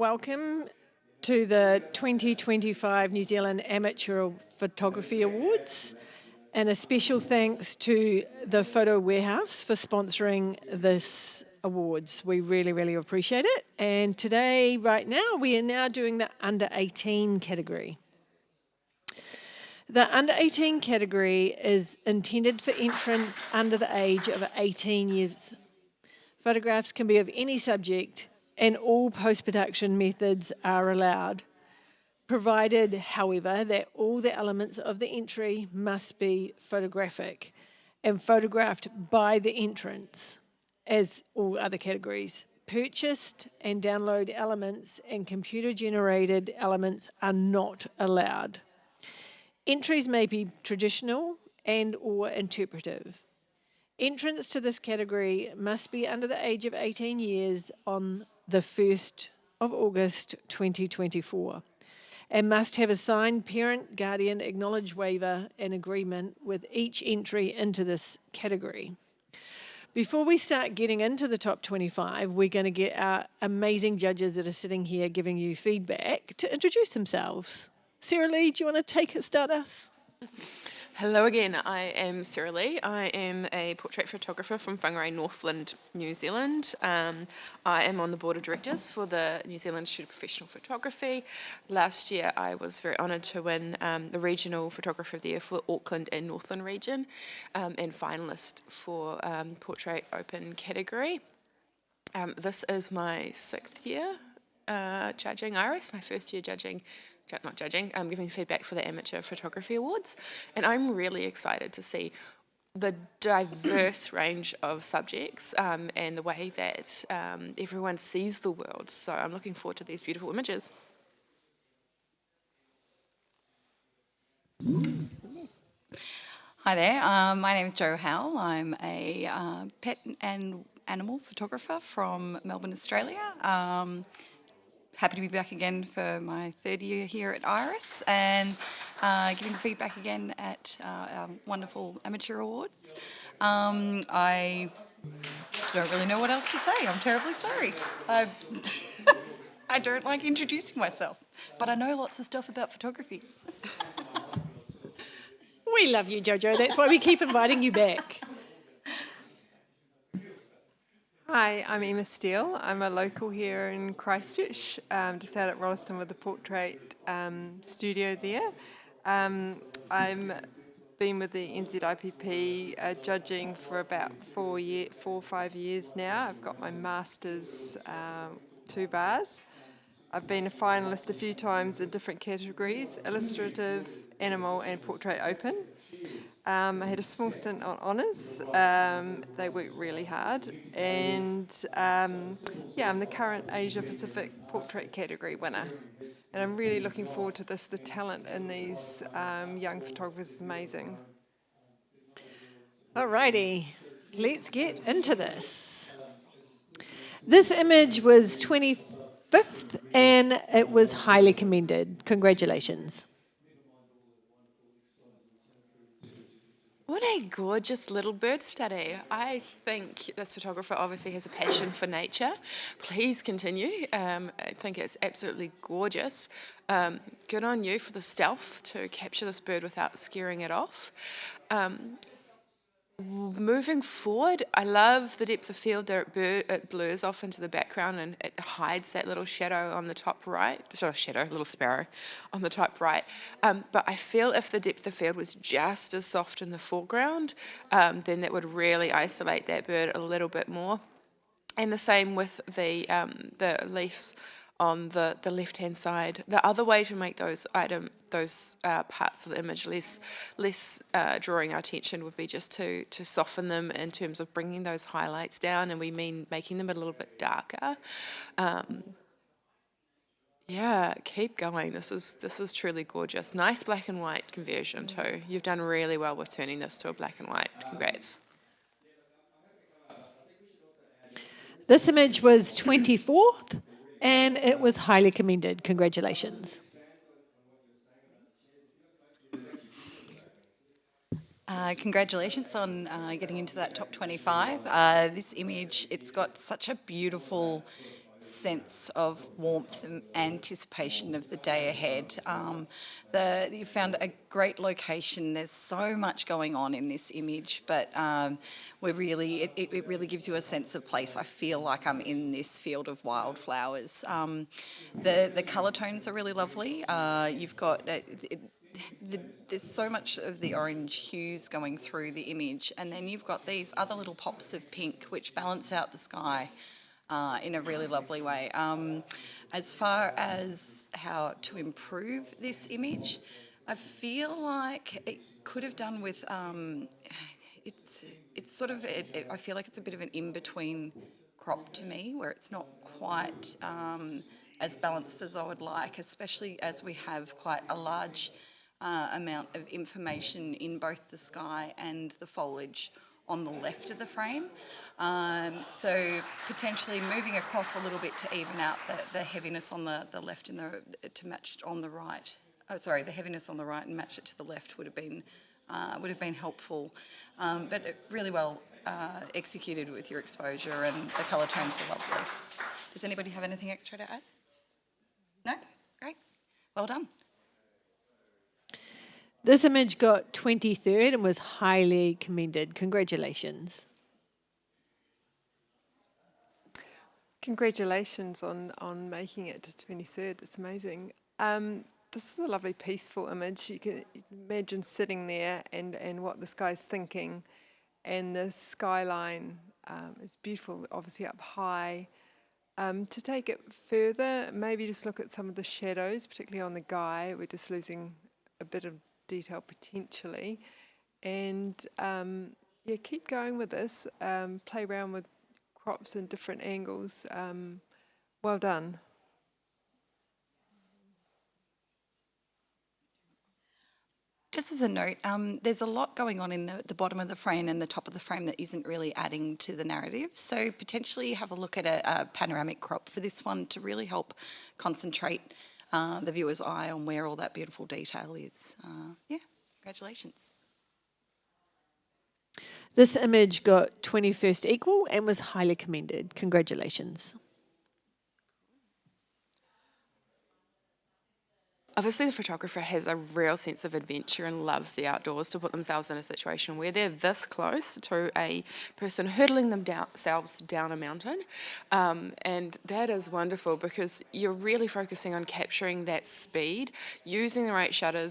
welcome to the 2025 New Zealand Amateur Photography Awards, and a special thanks to the Photo Warehouse for sponsoring this awards. We really, really appreciate it. And today, right now, we are now doing the under 18 category. The under 18 category is intended for entrants under the age of 18 years. Photographs can be of any subject, and all post-production methods are allowed, provided, however, that all the elements of the entry must be photographic and photographed by the entrants, as all other categories. Purchased and download elements and computer-generated elements are not allowed. Entries may be traditional and or interpretive. Entrants to this category must be under the age of 18 years on the 1st of August 2024 and must have a signed parent, guardian, acknowledged waiver and agreement with each entry into this category. Before we start getting into the top 25, we're going to get our amazing judges that are sitting here giving you feedback to introduce themselves. Sarah Lee, do you want to start us? Hello again, I am Sarah Lee. I am a portrait photographer from Whangarei, Northland, New Zealand. I am on the board of directors for the New Zealand Institute of Professional Photography. Last year I was very honoured to win the Regional Photographer of the Year for Auckland and Northland region and finalist for Portrait Open category. This is my 6th year judging IRIS, my first year giving feedback for the Amateur Photography Awards. And I'm really excited to see the diverse range of subjects and the way that everyone sees the world. So I'm looking forward to these beautiful images. Hi there, my name is Jo Howell. I'm a pet and animal photographer from Melbourne, Australia. Happy to be back again for my 3rd year here at IRIS and giving feedback again at our wonderful amateur awards. I don't really know what else to say. I'm terribly sorry. I don't like introducing myself, but I know lots of stuff about photography. We love you, Jojo. That's why we keep inviting you back. Hi, I'm Emma Steele. I'm a local here in Christchurch, just out at Rolleston with the portrait studio there. I'm been with the NZIPP judging for about 4 or 5 years now. I've got my master's 2 bars. I've been a finalist a few times in different categories: illustrative, animal and portrait open. I had a small stint on honours. They worked really hard, and I'm the current Asia Pacific portrait category winner. And I'm really looking forward to this. The talent in these young photographers is amazing. Alrighty, let's get into this. This image was 25th and it was highly commended. Congratulations. What a gorgeous little bird study. I think this photographer obviously has a passion for nature. Please continue. I think it's absolutely gorgeous. Good on you for the stealth to capture this bird without scaring it off. Moving forward, I love the depth of field there. It blurs off into the background and it hides that little shadow on the top right. Sorry, shadow, little sparrow on the top right. But I feel if the depth of field was just as soft in the foreground, then that would really isolate that bird a little bit more. And the same with the leaves on the left-hand side. The other way to make those parts of the image less drawing our attention would be just to soften them in terms of bringing those highlights down, and we mean making them a little bit darker. Yeah, keep going. This is truly gorgeous. Nice black and white conversion too. You've done really well with turning this to a black and white. Congrats. This image was 24th and it was highly commended. Congratulations. Congratulations on getting into that top 25. This image, it's got such a beautiful sense of warmth and anticipation of the day ahead. You found a great location. There's so much going on in this image, but it really gives you a sense of place. I feel like I'm in this field of wildflowers. The colour tones are really lovely. You've got there's so much of the orange hues going through the image, and then you've got these other little pops of pink which balance out the sky in a really lovely way. As far as how to improve this image, I feel like it could have done with it's sort of I feel like it's a bit of an in-between crop to me, where it's not quite as balanced as I would like, especially as we have quite a large amount of information in both the sky and the foliage on the left of the frame. So potentially moving across a little bit to even out the heaviness on the left and to match it on the right. Oh, sorry, the heaviness on the right and match it to the left would have been helpful. But really well executed with your exposure, and the colour tones are lovely. Does anybody have anything extra to add? No? Great. Well done. This image got 23rd and was highly commended. Congratulations. Congratulations on making it to 23rd. That's amazing. This is a lovely peaceful image. You can imagine sitting there and what the sky's thinking. And the skyline is beautiful, obviously up high. To take it further, maybe just look at some of the shadows, particularly on the guy. We're just losing a bit of detail potentially. And yeah, keep going with this. Play around with crops and different angles. Well done. Just as a note, there's a lot going on in the bottom of the frame and the top of the frame that isn't really adding to the narrative. So potentially have a look at a panoramic crop for this one to really help concentrate the viewer's eye on where all that beautiful detail is. Yeah, congratulations. This image got 21st equal and was highly commended. Congratulations. Obviously, the photographer has a real sense of adventure and loves the outdoors to put themselves in a situation where they're this close to a person hurtling themselves down a mountain. And that is wonderful because you're really focusing on capturing that speed, using the right shutter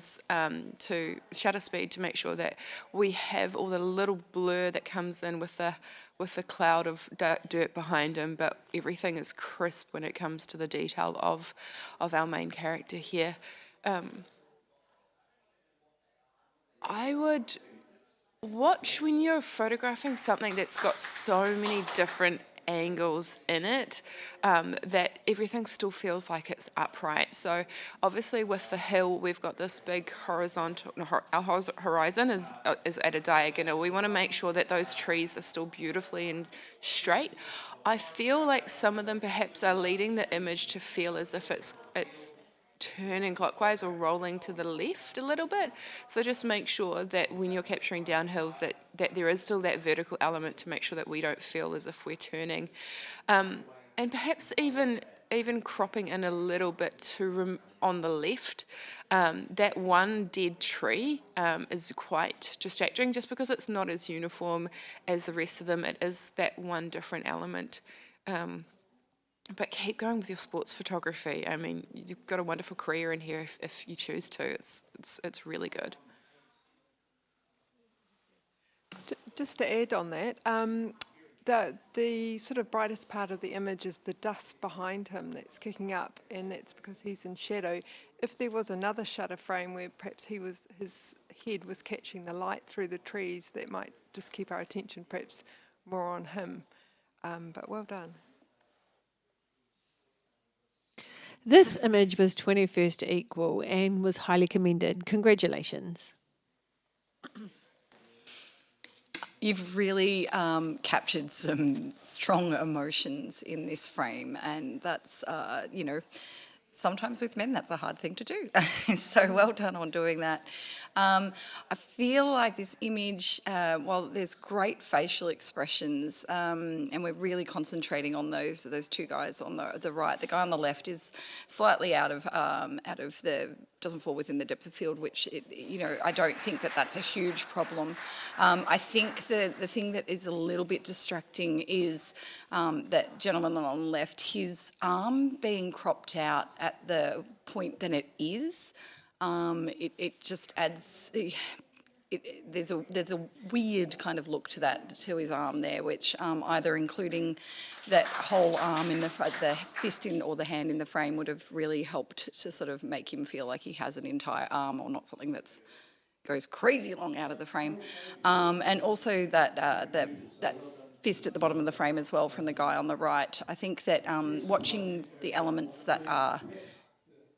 speed to make sure that we have all the little blur that comes in with the cloud of dirt behind him, but everything is crisp when it comes to the detail of our main character here. I would watch when you're photographing something that's got so many different angles in it, that everything still feels like it's upright. So obviously with the hill, we've got this big horizontal, our horizon is at a diagonal. We want to make sure that those trees are still beautifully and straight. I feel like some of them perhaps are leading the image to feel as if it's turning clockwise or rolling to the left a little bit. So just make sure that when you're capturing downhills that there is still that vertical element to make sure that we don't feel as if we're turning. And perhaps even cropping in a little bit on the left. That one dead tree is quite distracting just because it's not as uniform as the rest of them. It is that one different element. But keep going with your sports photography. I mean, you've got a wonderful career in here if you choose to. It's really good. Just to add on that, the sort of brightest part of the image is the dust behind him that's kicking up, and that's because he's in shadow. If there was another shutter frame where perhaps his head was catching the light through the trees, that might just keep our attention perhaps more on him. But well done. This image was 21st equal and was highly commended. Congratulations. You've really captured some strong emotions in this frame, and that's, sometimes with men that's a hard thing to do. So well done on doing that. I feel like this image, while there's great facial expressions, and we're really concentrating on those two guys on the right. The guy on the left is slightly out of the, doesn't fall within the depth of field, which I don't think that that's a huge problem. I think the thing that is a little bit distracting is that gentleman on the left, his arm being cropped out at the point that it is. It just adds. There's a weird kind of look to his arm there, which either including that whole arm in the fist in or the hand in the frame would have really helped to sort of make him feel like he has an entire arm, or not something that's goes crazy long out of the frame, and also that fist at the bottom of the frame as well from the guy on the right. I think that watching the elements that are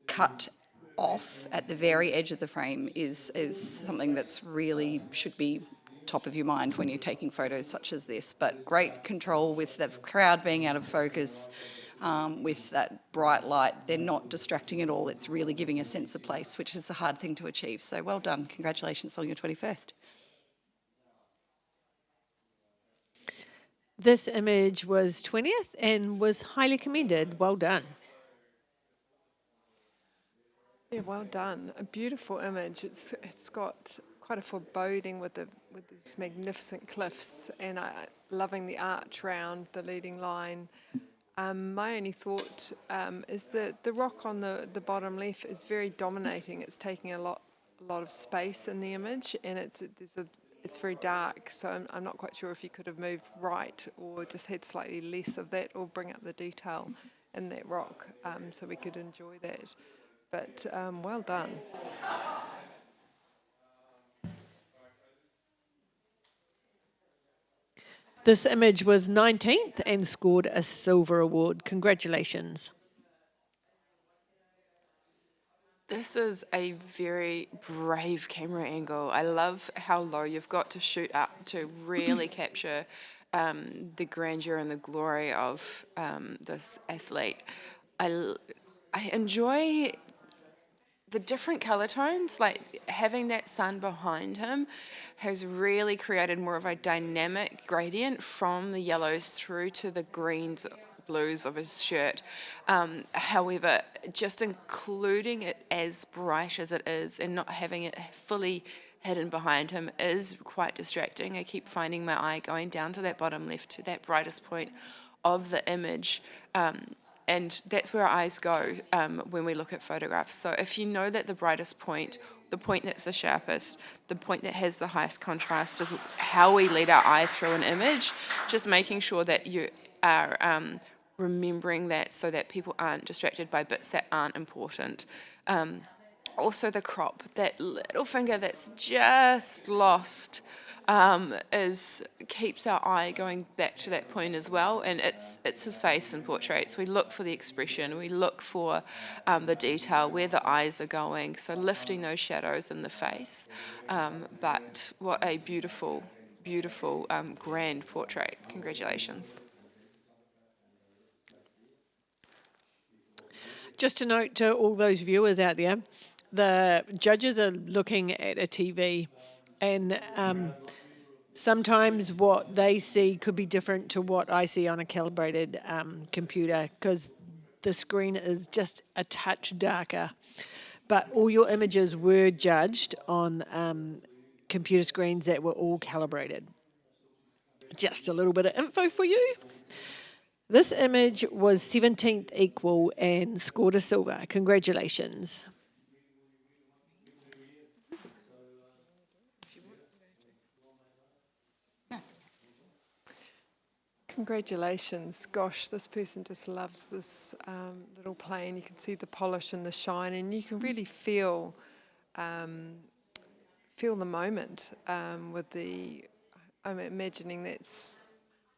cut off at the very edge of the frame is something that's really should be top of your mind when you're taking photos such as this. But great control with the crowd being out of focus, with that bright light. They're not distracting at all. It's really giving a sense of place, which is a hard thing to achieve. So well done. Congratulations on your 21st. This image was 20th and was highly commended. Well done. Yeah, well done. A beautiful image. It's got quite a foreboding with these magnificent cliffs, and loving the arch round the leading line. My only thought is that the rock on the bottom left is very dominating. It's taking a lot of space in the image, and it's very dark. So I'm not quite sure if you could have moved right or just had slightly less of that, or bring up the detail in that rock, so we could enjoy that. But well done. This image was 19th and scored a silver award. Congratulations. This is a very brave camera angle. I love how low you've got to shoot up to really capture the grandeur and the glory of this athlete. I enjoy the different color tones, like having that sun behind him has really created more of a dynamic gradient from the yellows through to the greens, blues of his shirt. However, just including it as bright as it is and not having it fully hidden behind him is quite distracting. I keep finding my eye going down to that bottom left, to that brightest point of the image. And that's where our eyes go when we look at photographs. So if you know that the brightest point, the point that's the sharpest, the point that has the highest contrast is how we lead our eye through an image, just making sure that you are remembering that so that people aren't distracted by bits that aren't important. Also the crop, that little finger that's just lost, keeps our eye going back to that point as well, and it's his face in portraits. We look for the expression, we look for the detail, where the eyes are going, so lifting those shadows in the face. But what a beautiful, beautiful, grand portrait. Congratulations. Just a note to all those viewers out there, the judges are looking at a TV, and sometimes what they see could be different to what I see on a calibrated computer, because the screen is just a touch darker. But all your images were judged on computer screens that were all calibrated. Just a little bit of info for you. This image was 17th equal and scored a silver. Congratulations. Congratulations. Gosh, this person just loves this little plane. You can see the polish and the shine, and you can really feel the moment with the. I'm imagining that's.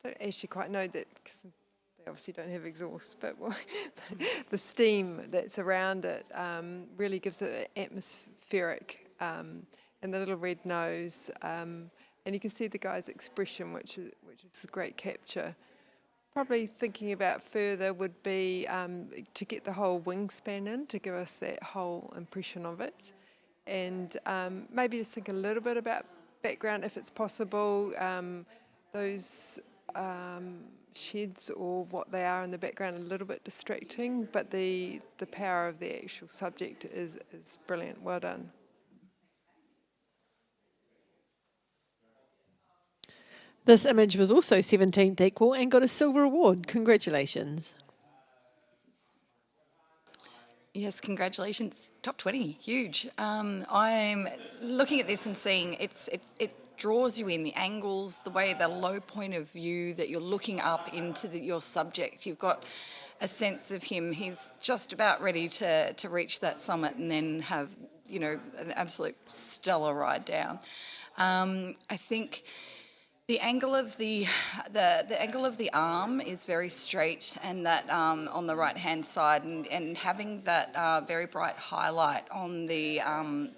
I don't actually quite know that because they obviously don't have exhaust, but the steam that's around it really gives it atmospheric, and the little red nose, and you can see the guy's expression, which is a great capture. Probably thinking about further would be to get the whole wingspan in to give us that whole impression of it. and maybe just think a little bit about background if it's possible. Those sheds or what they are in the background are a little bit distracting, but the power of the actual subject is brilliant. Well done. This image was also 17th equal and got a silver award. Congratulations. Yes, congratulations. Top 20, huge. I'm looking at this and seeing it draws you in, the angles, the way, the low point of view that you're looking up into your subject. You've got a sense of him. He's just about ready to reach that summit and then have, you know, an absolute stellar ride down. I think the angle of the angle of the arm is very straight, and that on the right hand side, and having that very bright highlight on the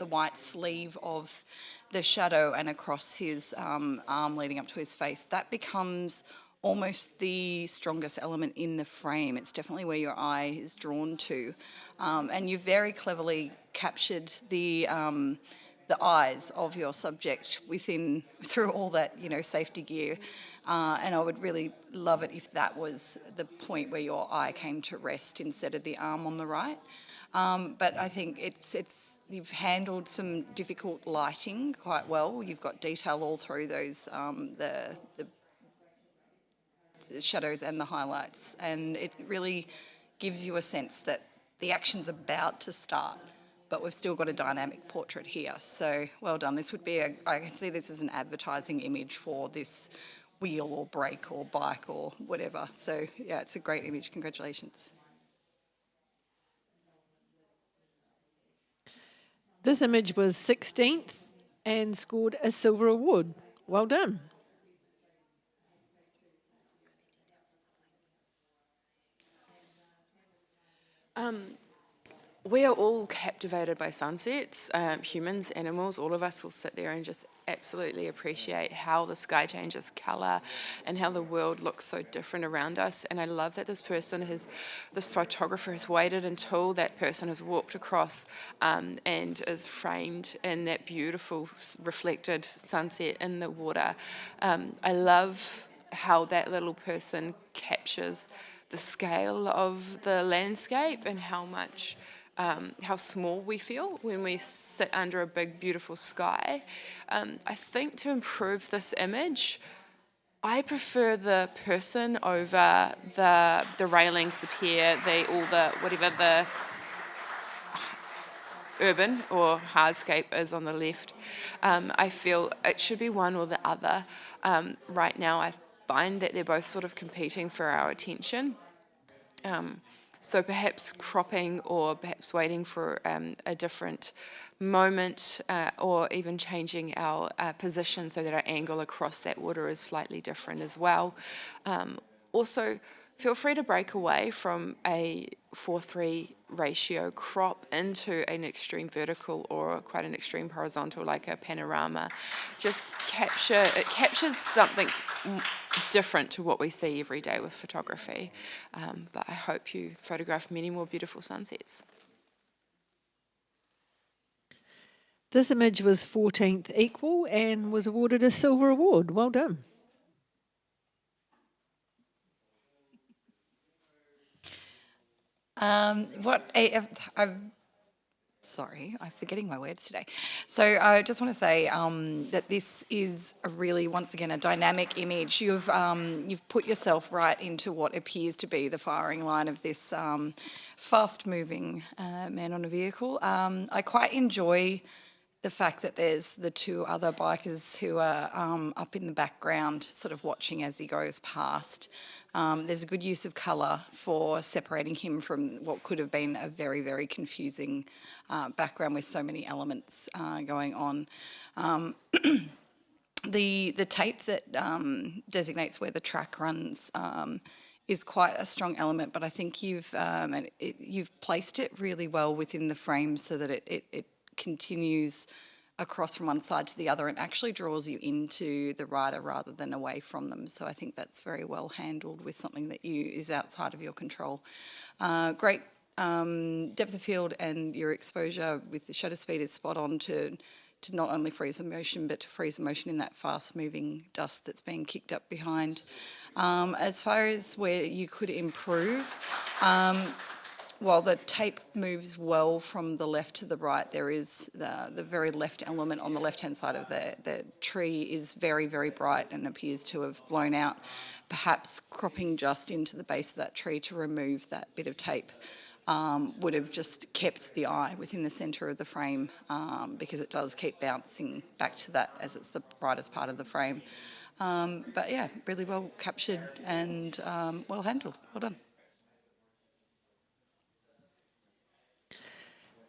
white sleeve of the shadow and across his arm leading up to his face, that becomes almost the strongest element in the frame. It's definitely where your eye is drawn to, and you've very cleverly captured the eyes of your subject through all that, you know, safety gear, and I would really love it if that was the point where your eye came to rest instead of the arm on the right. But I think you've handled some difficult lighting quite well. You've got detail all through those the shadows and the highlights, and it really gives you a sense that the action's about to start, but we've still got a dynamic portrait here. So well done. This would be I can see this as an advertising image for this wheel or brake or bike or whatever. So yeah, it's a great image. Congratulations. This image was 16th and scored a silver award. Well done. We are all captivated by sunsets, humans, animals, all of us will sit there and just absolutely appreciate how the sky changes colour and how the world looks so different around us. And I love that this photographer has waited until that person has walked across and is framed in that beautiful reflected sunset in the water. I love how that little person captures the scale of the landscape and how small we feel when we sit under a big, beautiful sky. I think to improve this image, I prefer the person over the railings, the pier, whatever the urban or hardscape is on the left. I feel it should be one or the other. Right now, I find that they're both sort of competing for our attention. So perhaps cropping or perhaps waiting for a different moment or even changing our position so that our angle across that water is slightly different as well. Also, feel free to break away from a 4:3 ratio crop into an extreme vertical or quite an extreme horizontal like a panorama. It captures something different to what we see every day with photography. But I hope you photograph many more beautiful sunsets. This image was 14th equal and was awarded a silver award. Well done. Sorry, I'm forgetting my words today. So I just want to say that this is a really, once again, a dynamic image. You've put yourself right into what appears to be the firing line of this fast-moving man on a vehicle. I quite enjoy the fact that there's the two other bikers who are up in the background, sort of watching as he goes past. There's a good use of colour for separating him from what could have been a very, very confusing background with so many elements going on. The tape that designates where the track runs is quite a strong element, but I think you've placed it really well within the frame so that it continues across from one side to the other and actually draws you into the rider rather than away from them. So I think that's very well handled with something that is outside of your control. Great depth of field and your exposure with the shutter speed is spot on to not only freeze the motion, but to freeze the motion in that fast-moving dust that's being kicked up behind. As far as where you could improve, while the tape moves well from the left to the right, there is the very left element on the left-hand side of the tree is very, very bright and appears to have blown out. Perhaps cropping just into the base of that tree to remove that bit of tape would have just kept the eye within the centre of the frame, because it does keep bouncing back to that as it's the brightest part of the frame. But yeah, really well captured and well handled. Well done.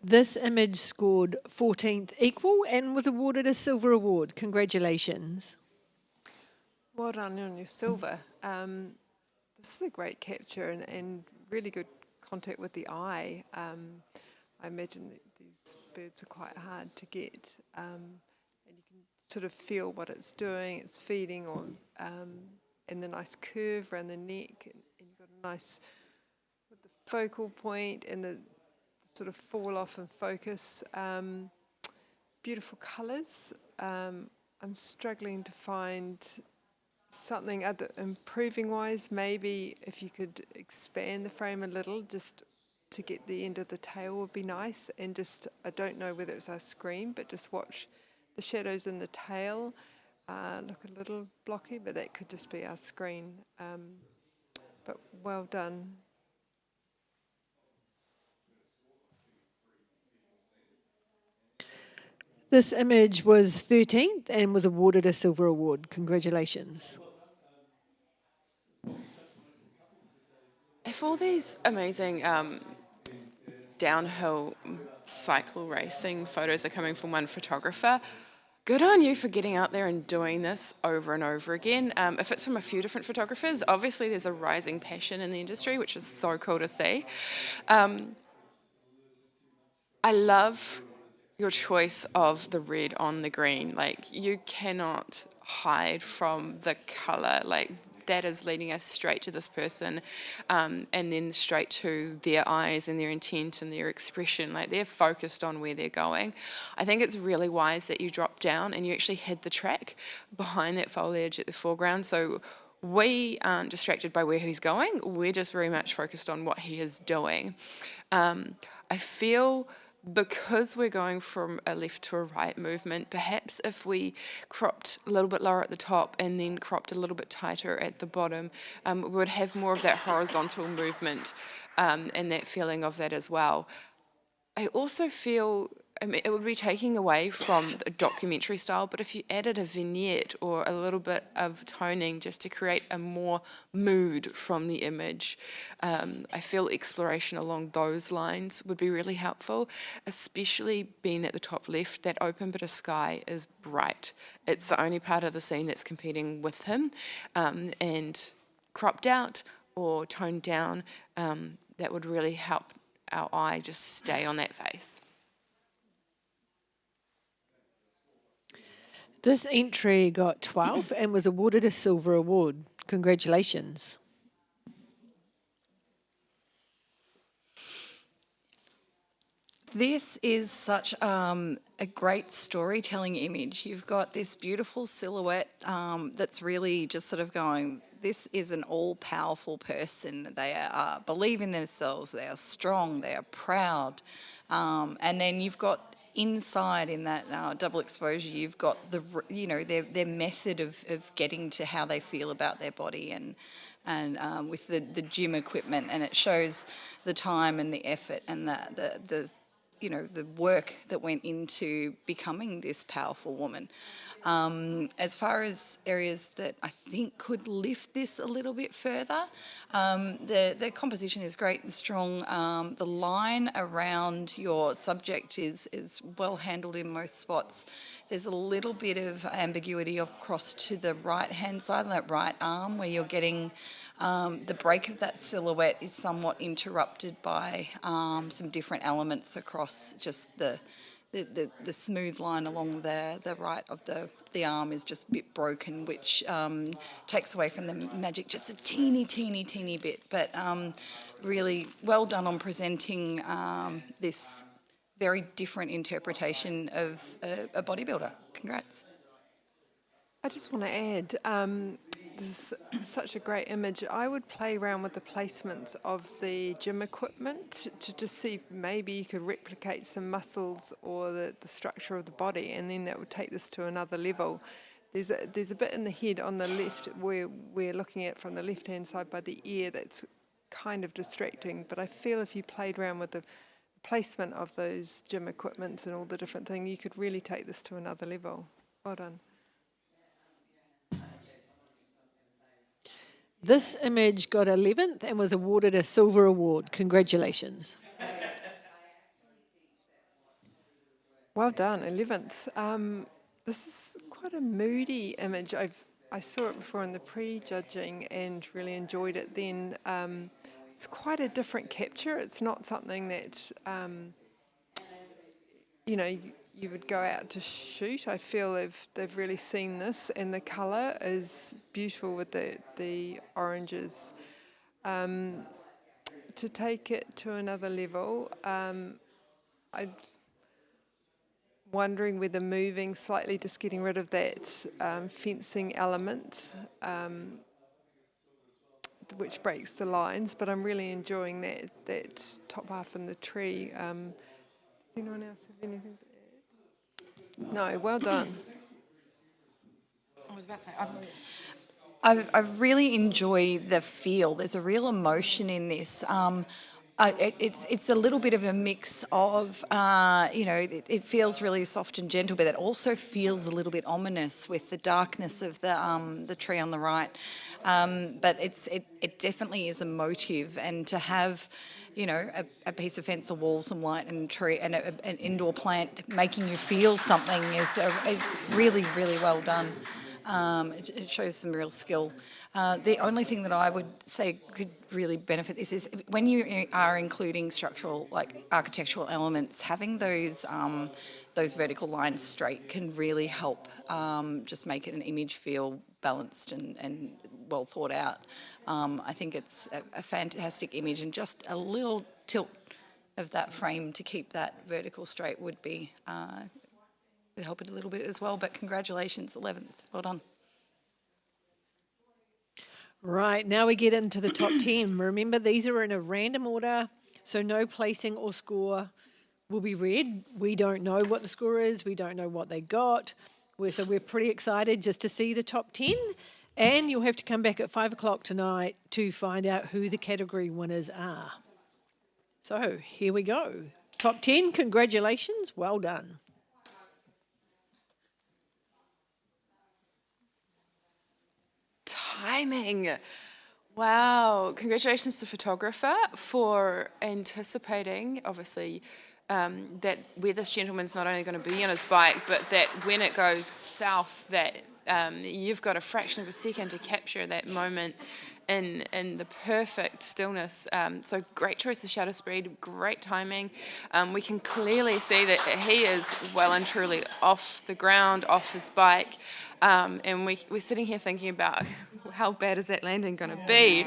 This image scored 14th equal and was awarded a silver award. Congratulations. Well done on your silver. This is a great capture and really good contact with the eye. I imagine that these birds are quite hard to get, and you can sort of feel what it's doing, it's feeding on, and the nice curve around the neck, and you've got a nice, with the focal point and the sort of fall off and focus. Beautiful colours. I'm struggling to find something other improving wise. Maybe if you could expand the frame a little, just to get the end of the tail would be nice. And just, I don't know whether it's our screen, but just watch the shadows in the tail. Look a little blocky, but that could just be our screen. But well done. This image was 13th and was awarded a silver award. Congratulations. If all these amazing downhill cycle racing photos are coming from one photographer, good on you for getting out there and doing this over and over again. If it's from a few different photographers, obviously there's a rising passion in the industry, which is so cool to see. I love your choice of the red on the green. Like, you cannot hide from the color. Like, that is leading us straight to this person, and then straight to their eyes and their intent and their expression. Like, they're focused on where they're going. I think it's really wise that you drop down and you actually hid the track behind that foliage at the foreground. So we aren't distracted by where he's going. We're just very much focused on what he is doing. I feel, because we're going from a left to a right movement, perhaps if we cropped a little bit lower at the top and then cropped a little bit tighter at the bottom, we would have more of that horizontal movement, and that feeling of that as well. I also feel, I mean, it would be taking away from the documentary style, but if you added a vignette or a little bit of toning just to create a more mood from the image, I feel exploration along those lines would be really helpful, especially being at the top left. That open bit of sky is bright. It's the only part of the scene that's competing with him, and cropped out or toned down, that would really help our eye just stay on that face. This entry got 12 and was awarded a silver award. Congratulations. This is such a great storytelling image. You've got this beautiful silhouette that's really just sort of going, this is an all-powerful person. They are believe in themselves. They are strong. They are proud. And then you've got inside in that double exposure, you've got their method of getting to how they feel about their body and with the gym equipment, and it shows the time and the effort and the work that went into becoming this powerful woman. As far as areas that I think could lift this a little bit further, the composition is great and strong. The line around your subject is well handled in most spots. There's a little bit of ambiguity across to the right-hand side, that right arm, where you're getting the break of that silhouette is somewhat interrupted by some different elements across just the the smooth line along the right of the arm is just a bit broken, which takes away from the magic just a teeny bit. But really well done on presenting this very different interpretation of a bodybuilder. Congrats. I just want to add, this is such a great image. I would play around with the placements of the gym equipment to just see maybe you could replicate some muscles or the structure of the body, and then that would take this to another level. There's a bit in the head on the left where we're looking at from the left-hand side by the ear that's kind of distracting, but I feel if you played around with the placement of those gym equipments and all the different things, you could really take this to another level. Well done. This image got 11th and was awarded a silver award. Congratulations. Well done, 11th. This is quite a moody image. I saw it before in the pre-judging and really enjoyed it then. It's quite a different capture. It's not something that, you know, you would go out to shoot. I feel they've really seen this, and the colour is beautiful with the oranges. To take it to another level, I'm wondering whether moving slightly, just getting rid of that fencing element, which breaks the lines, but I'm really enjoying that top half in the tree. Does anyone else have anything to add? No, well done. I was about to say, I really enjoy the feel. There's a real emotion in this. It's a little bit of a mix of, it feels really soft and gentle, but it also feels a little bit ominous with the darkness of the tree on the right. But it definitely is emotive, and to have, a piece of fence, a wall, some light, and tree, and an indoor plant making you feel something is really, really well done. It shows some real skill. The only thing that I would say could really benefit this is when you are including structural, like architectural elements, having those vertical lines straight can really help just make an image feel balanced and well thought out. I think it's a fantastic image, and just a little tilt of that frame to keep that vertical straight would be would help it a little bit as well. But congratulations, 11th. Well done. Right, now we get into the top 10. Remember, these are in a random order, so no placing or score will be read. We don't know what the score is. We don't know what they got. So we're pretty excited just to see the top 10. And you'll have to come back at 5 o'clock tonight to find out who the category winners are. So here we go. Top 10, congratulations. Well done. timing. Wow. Congratulations to photographer for anticipating, obviously, that where this gentleman's not only going to be on his bike, but that when it goes south, that you've got a fraction of a second to capture that moment in the perfect stillness. So great choice of shutter speed, great timing. We can clearly see that he is well and truly off the ground, off his bike. And we're sitting here thinking about how bad is that landing going to be?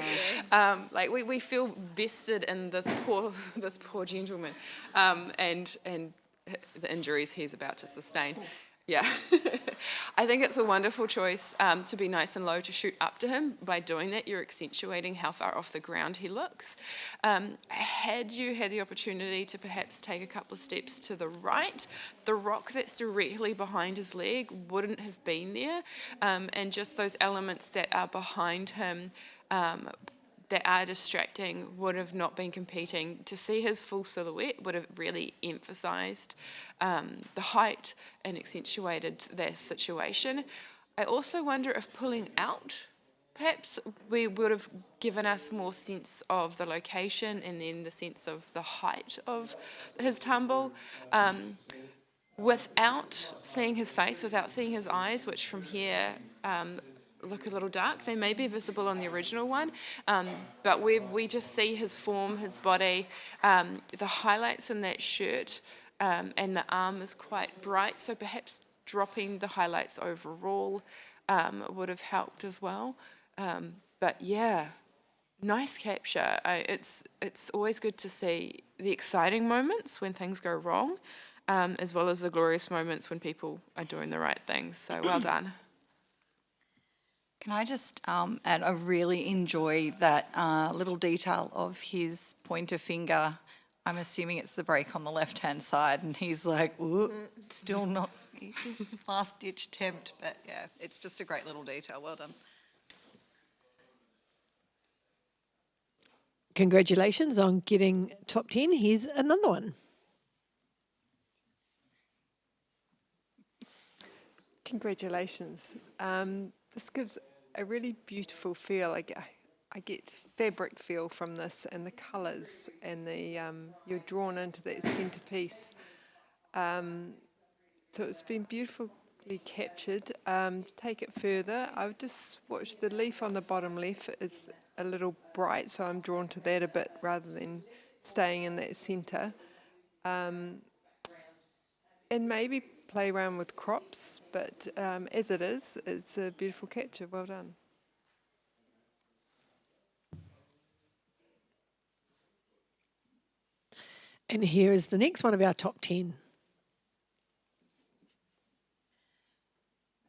Like we feel vested in this poor gentleman, and the injuries he's about to sustain. Yeah, I think it's a wonderful choice to be nice and low to shoot up to him. By doing that, you're accentuating how far off the ground he looks. Had you had the opportunity to perhaps take a couple of steps to the right, the rock that's directly behind his leg wouldn't have been there, and just those elements that are behind him that are distracting would have not been competing. To see his full silhouette would have really emphasised the height and accentuated their situation. I also wonder if pulling out, perhaps we would have given us more sense of the location and then the sense of the height of his tumble. Without seeing his face, without seeing his eyes, which from here look a little dark. They may be visible on the original one, but we just see his form, his body, the highlights in that shirt and the arm is quite bright, so perhaps dropping the highlights overall would have helped as well. But yeah, nice capture. It's always good to see the exciting moments when things go wrong, as well as the glorious moments when people are doing the right things. So well done. Can I just add, I really enjoy that little detail of his pointer finger. I'm assuming it's the break on the left-hand side, and he's like, ooh, still not last-ditch attempt. But yeah, it's just a great little detail. Well done. Congratulations on getting top 10. Here's another one. Congratulations. This gives a really beautiful feel. I get fabric feel from this, and the colours, and the you're drawn into that centerpiece. So it's been beautifully captured. To take it further, I've just watched the leaf on the bottom left is a little bright, so I'm drawn to that a bit rather than staying in that centre. And maybe play around with crops, but as it is, it's a beautiful capture. Well done. And here is the next one of our top 10.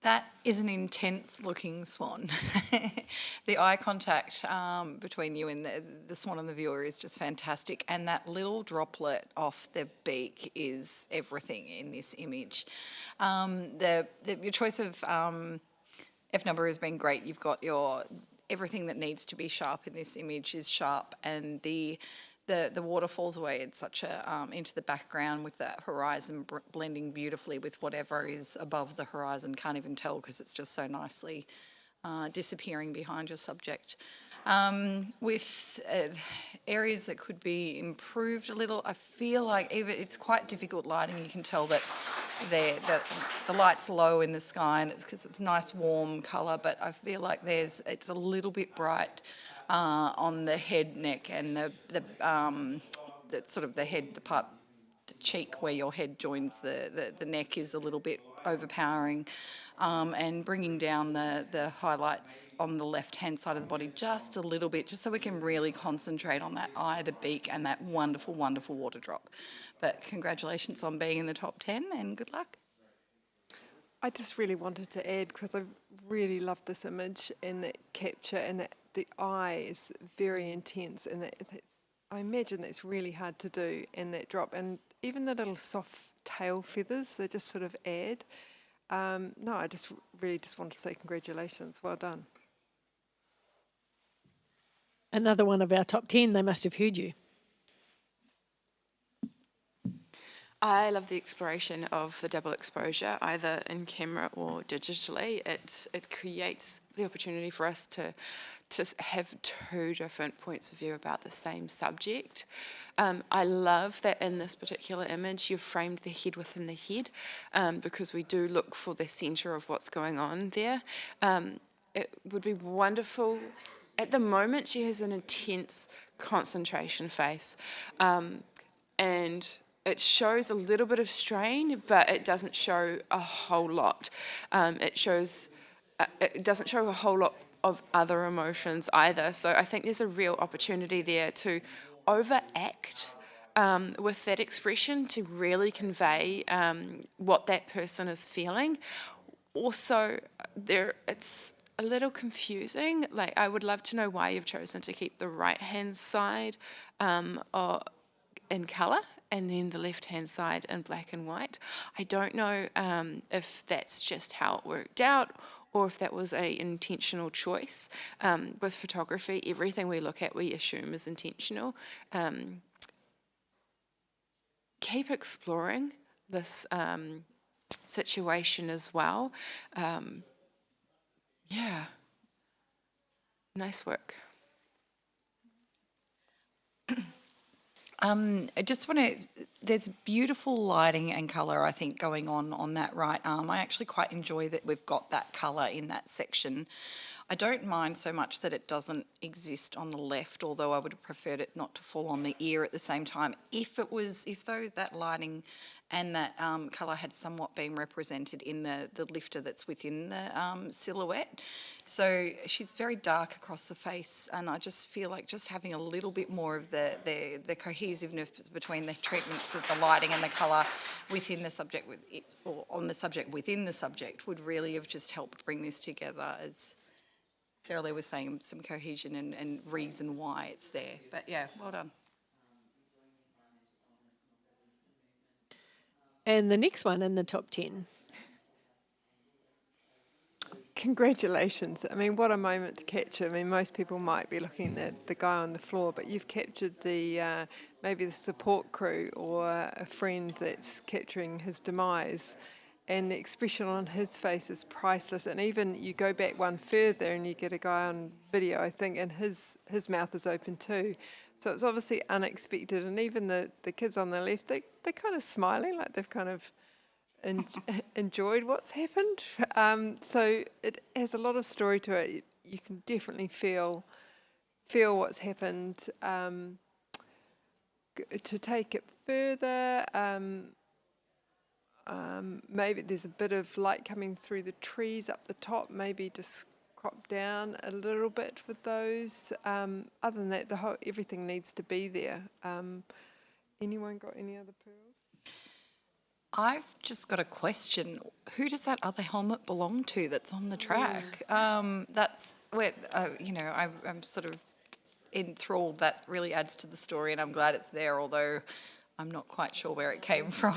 That is an intense looking swan. The eye contact between you and the swan and the viewer is just fantastic. And that little droplet off the beak is everything in this image. Your choice of F number has been great. You've got everything that needs to be sharp in this image is sharp, and the water falls away. It's such a into the background with that horizon blending beautifully with whatever is above the horizon. Can't even tell because it's just so nicely disappearing behind your subject. With areas that could be improved a little, I feel like even it's quite difficult lighting. You can tell that the light's low in the sky, and it's because it's a nice warm colour. But I feel like it's a little bit bright on the head, neck, and the sort of the head, the part, the cheek where your head joins the neck is a little bit overpowering, and bringing down the highlights on the left-hand side of the body just a little bit, just so we can really concentrate on that eye, the beak, and that wonderful, wonderful water drop. But congratulations on being in the top 10, and good luck. I just really wanted to add, because I really love this image and that capture, and that the eye is very intense, and I imagine that's really hard to do, and that drop, and even the little soft tail feathers, they just sort of add. No, I just really just want to say congratulations. Well done. Another one of our top 10. They must have heard you. I love the exploration of the double exposure, either in camera or digitally. It creates the opportunity for us to have two different points of view about the same subject. I love that in this particular image you've framed the head within the head, because we do look for the centre of what's going on there. It would be wonderful. At the moment she has an intense concentration face, and it shows a little bit of strain, but it doesn't show a whole lot. It doesn't show a whole lot of other emotions either. So I think there's a real opportunity there to overact with that expression to really convey what that person is feeling. Also, it's a little confusing. Like, I would love to know why you've chosen to keep the right-hand side in colour and then the left-hand side in black and white. I don't know if that's just how it worked out or if that was an intentional choice. With photography, everything we look at we assume is intentional. Keep exploring this situation as well. Yeah, nice work. I just want to, there's beautiful lighting and colour, I think, going on that right arm. I actually quite enjoy that we've got that colour in that section I don't mind so much that it doesn't exist on the left, although I would have preferred it not to fall on the ear at the same time. If that lighting and that colour had somewhat been represented in the lifter that's within the silhouette. So she's very dark across the face, and I just feel like just having a little bit more of the cohesiveness between the treatments of the lighting and the colour within the subject, or on the subject within the subject, would really have just helped bring this together, as Sarah Lee was saying, some cohesion and reason why it's there. But yeah, well done. And the next one in the top 10. Congratulations. I mean, what a moment to capture. I mean, most people might be looking at the guy on the floor, but you've captured the maybe the support crew or a friend that's capturing his demise. And the expression on his face is priceless. And even you go back one further and you get a guy on video, I think, and his mouth is open too. So it's obviously unexpected. And even the kids on the left, they're kind of smiling, like they've kind of enjoyed what's happened. So it has a lot of story to it. You can definitely feel what's happened. To take it further, maybe there's a bit of light coming through the trees up the top. Maybe just crop down a little bit with those. Other than that, everything needs to be there. Anyone got any other pearls? I've just got a question. Who does that other helmet belong to that's on the track? That's where, I'm sort of enthralled. That really adds to the story, and I'm glad it's there, although I'm not quite sure where it came from.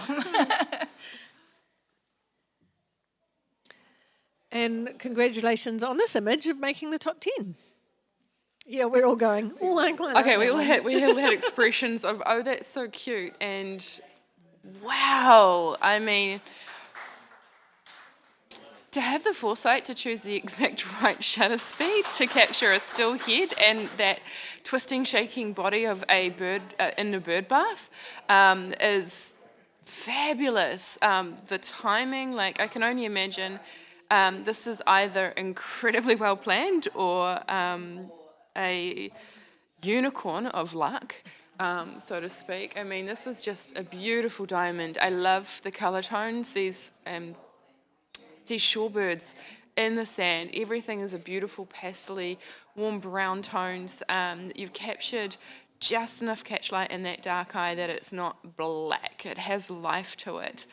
And congratulations on this image of making the top 10. Yeah, we're all going, oh, I quite like Okay, that one. we all had expressions of, oh, that's so cute, and wow. I mean, to have the foresight to choose the exact right shutter speed to capture a still head and that twisting, shaking body of a bird in a bird bath is fabulous. The timing, like, I can only imagine this is either incredibly well planned or a unicorn of luck, so to speak. I mean, this is just a beautiful diamond. I love the colour tones, these shorebirds in the sand. Everything is a beautiful pastely, warm brown tones. You've captured just enough catchlight in that dark eye that it's not black. It has life to it.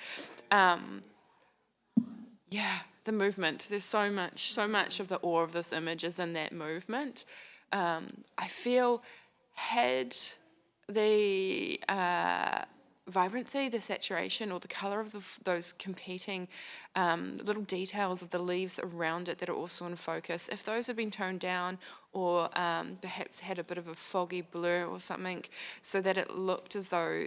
Yeah, the movement. There's so much of the awe of this image is in that movement. I feel had the vibrancy, the saturation, or the colour of those competing little details of the leaves around it that are also in focus, if those had been toned down or perhaps had a bit of a foggy blur or something so that it looked as though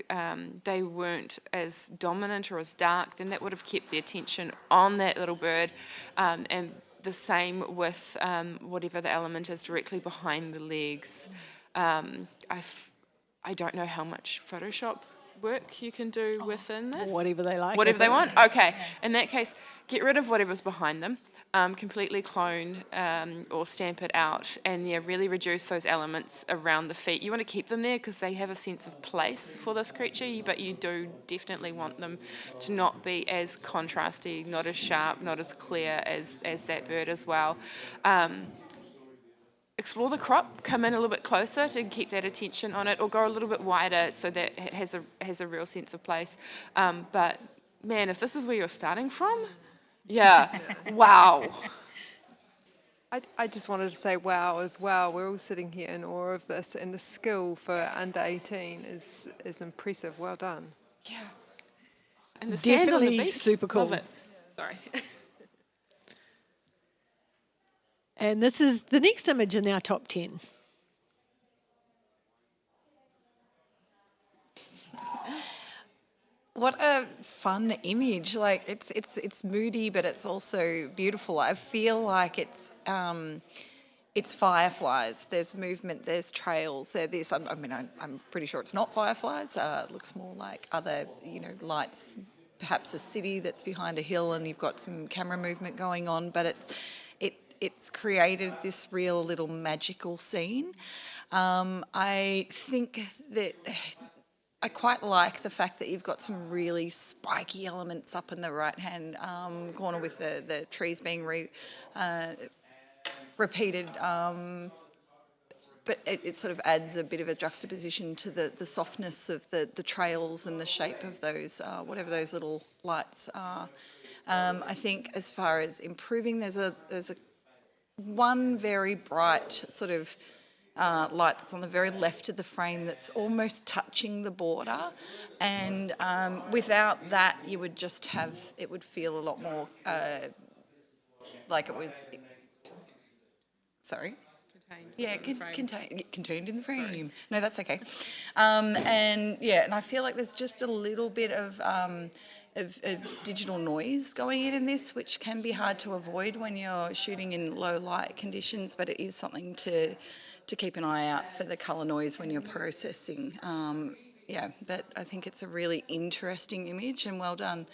they weren't as dominant or as dark, then that would have kept the attention on that little bird, and the same with whatever the element is directly behind the legs. I don't know how much Photoshop work you can do within this. Whatever they like. Whatever they want? Okay. In that case, get rid of whatever's behind them, completely clone or stamp it out, and really reduce those elements around the feet. You want to keep them there because they have a sense of place for this creature, but you do definitely want them to not be as contrasty, not as sharp, not as clear as that bird as well. Explore the crop, come in a little bit closer to keep that attention on it, or go a little bit wider so that it has a real sense of place. But man, if this is where you're starting from, yeah, wow. I just wanted to say wow as well. We're all sitting here in awe of this, and the skill for under 18 is impressive. Well done. Yeah. And the sand on the Definitely beak, super cool. love it. Sorry. And this is the next image in our top 10. What a fun image! Like it's moody, but it's also beautiful. I feel like it's fireflies. There's movement. There's trails. There's. I'm pretty sure it's not fireflies. It looks more like other, lights. Perhaps a city that's behind a hill, and you've got some camera movement going on. But it's created this real little magical scene. I think that I quite like the fact that you've got some really spiky elements up in the right-hand corner with the trees being repeated. But it sort of adds a bit of a juxtaposition to the softness of the trails and the shape of those, whatever those little lights are. I think as far as improving, there's a one very bright sort of light that's on the very left of the frame that's almost touching the border, and without that you would just have, it would feel a lot more like it was, sorry? Yeah, contained in the frame. Sorry. No, that's okay. And yeah, and I feel like there's just a little bit of digital noise going in this, which can be hard to avoid when you're shooting in low light conditions, but it is something to keep an eye out for the colour noise when you're processing. Yeah, but I think it's a really interesting image and well done.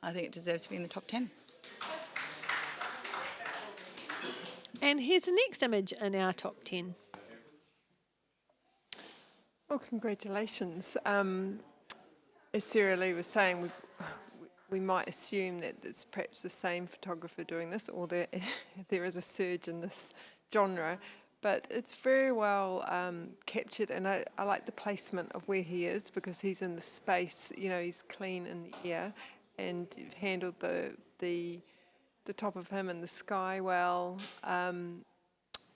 I think it deserves to be in the top 10. And here's the next image in our top 10. Well, congratulations. As Sarah Lee was saying, we might assume that it's perhaps the same photographer doing this, or there is a surge in this genre, but it's very well captured, and I like the placement of where he is, because he's in the space, you know, he's clean in the air, and you've handled the top of him in the sky well.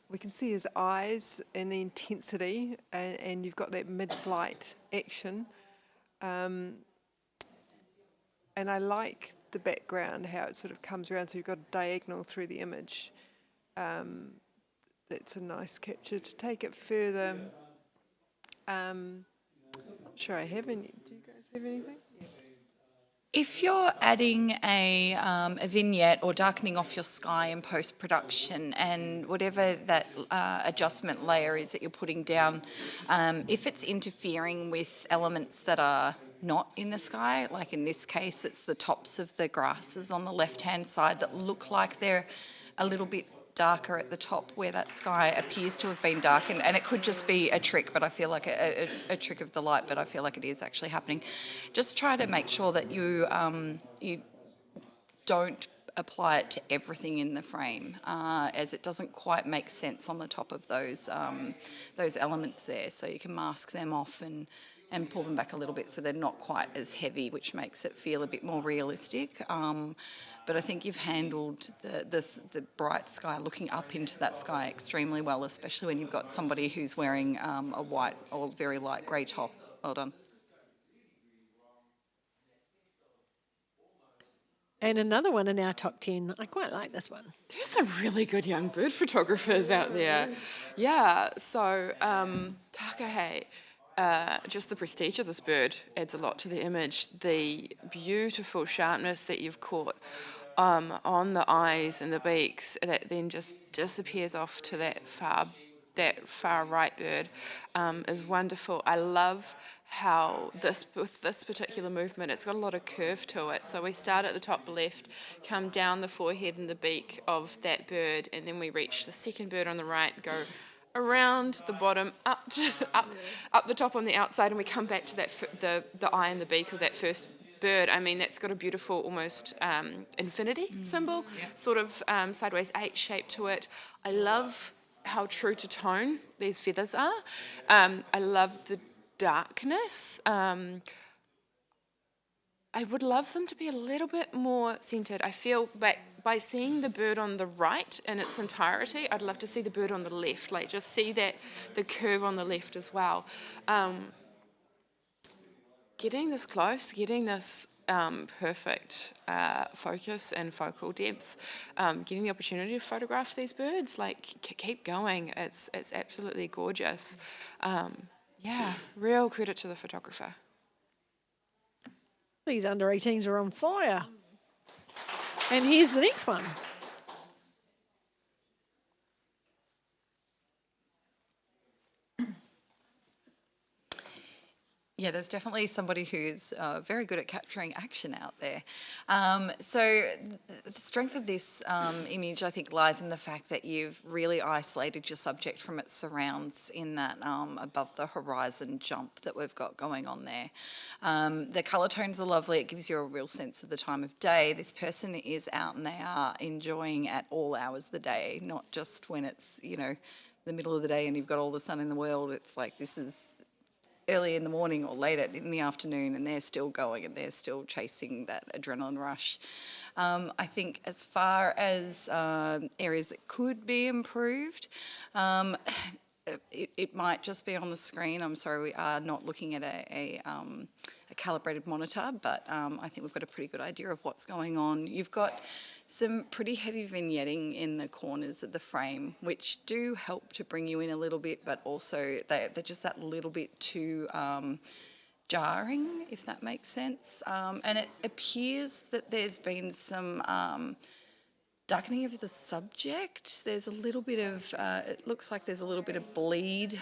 We can see his eyes and the intensity, and you've got that mid-flight action. And I like the background, how it sort of comes around, so you've got a diagonal through the image. That's a nice capture. To take it further, not sure I have any. Do you guys have anything? Yeah. If you're adding a vignette or darkening off your sky in post-production, and whatever that adjustment layer is that you're putting down, if it's interfering with elements that are not in the sky, like in this case it's the tops of the grasses on the left-hand side that look like they're a little bit darker at the top where that sky appears to have been darkened, and it could just be a trick, but I feel like a trick of the light, but I feel like it is actually happening. Just try to make sure that you don't apply it to everything in the frame, as it doesn't quite make sense on the top of those elements there. So you can mask them off and pull them back a little bit so they're not quite as heavy, which makes it feel a bit more realistic. But I think you've handled the bright sky, looking up into that sky, extremely well, especially when you've got somebody who's wearing a white or very light grey top. Well done. And another one in our top 10. I quite like this one. There's some really good young bird photographers out there. Yeah, so Takahe, just the prestige of this bird adds a lot to the image. The beautiful sharpness that you've caught on the eyes and the beaks that then just disappears off to that far right bird is wonderful. I love how with this particular movement, it's got a lot of curve to it. So we start at the top left, come down the forehead and the beak of that bird, and then we reach the second bird on the right, go around the bottom, up the top on the outside, and we come back to that the eye and the beak of that first bird. I mean, that's got a beautiful almost infinity symbol, sort of sideways H shape to it. I love how true to tone these feathers are. I love the darkness. I would love them to be a little bit more centered. I feel by seeing the bird on the right in its entirety, I'd love to see the bird on the left, like just see that the curve on the left as well. Getting this close, getting this perfect focus and focal depth, getting the opportunity to photograph these birds, like keep going. It's absolutely gorgeous. Yeah, real credit to the photographer. These under 18s are on fire. And here's the next one. Yeah, there's definitely somebody who's very good at capturing action out there. So the strength of this image, I think, lies in the fact that you've really isolated your subject from its surrounds in that above the horizon jump that we've got going on there. The colour tones are lovely. It gives you a real sense of the time of day. This person is out and they are enjoying at all hours of the day, not just when it's, the middle of the day and you've got all the sun in the world. It's like this is early in the morning or late in the afternoon, and they're still going and they're still chasing that adrenaline rush. I think as far as areas that could be improved, it might just be on the screen. I'm sorry, we are not looking at a calibrated monitor, but I think we've got a pretty good idea of what's going on. You've got some pretty heavy vignetting in the corners of the frame, which do help to bring you in a little bit, but also they're just that little bit too jarring, if that makes sense. And it appears that there's been some darkening of the subject. There's a little bit of, it looks like there's a little bit of bleed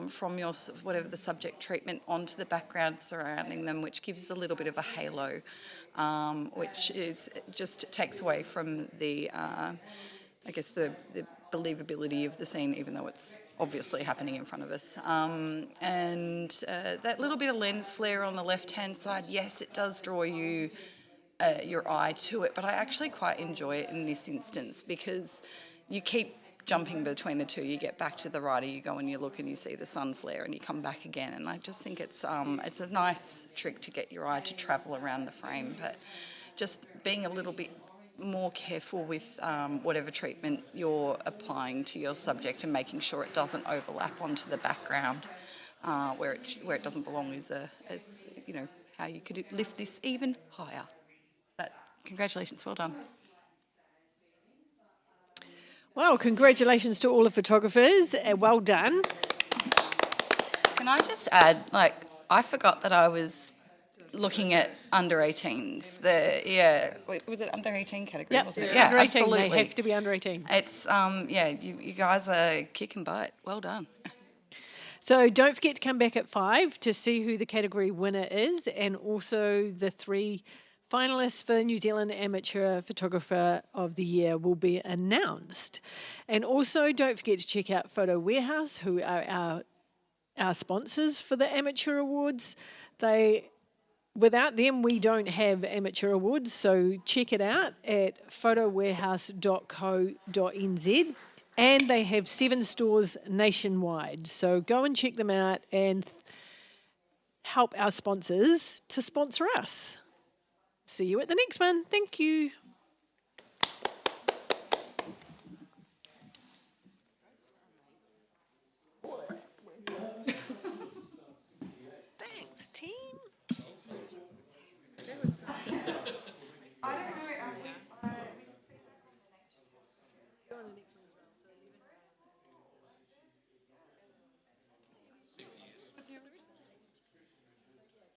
from your, whatever the subject treatment onto the background surrounding them, which gives a little bit of a halo, which is just takes away from the, I guess, the believability of the scene, even though it's obviously happening in front of us. And that little bit of lens flare on the left-hand side, yes, it does draw you your eye to it, but I actually quite enjoy it in this instance because you keep jumping between the two. You get back to the righter, you go and you look and you see the sun flare and you come back again, and I just think it's a nice trick to get your eye to travel around the frame, but just being a little bit more careful with whatever treatment you're applying to your subject and making sure it doesn't overlap onto the background where it doesn't belong is how you could lift this even higher. But congratulations, well done. Well, congratulations to all the photographers. Well done. Can I just add, I forgot that I was looking at under 18s. Was it under 18 category? Yep. Wasn't it? Yeah, under 18. Absolutely. They have to be under 18. It's you guys are kicking butt. Well done. So don't forget to come back at 5 to see who the category winner is, and also the 3 finalists for New Zealand Amateur Photographer of the Year will be announced. And also don't forget to check out Photo Warehouse, who are our sponsors for the Amateur Awards. Without them, we don't have Amateur Awards, so check it out at photowarehouse.co.nz. And they have 7 stores nationwide. So go and check them out and help our sponsors to sponsor us. See you at the next one. Thank you.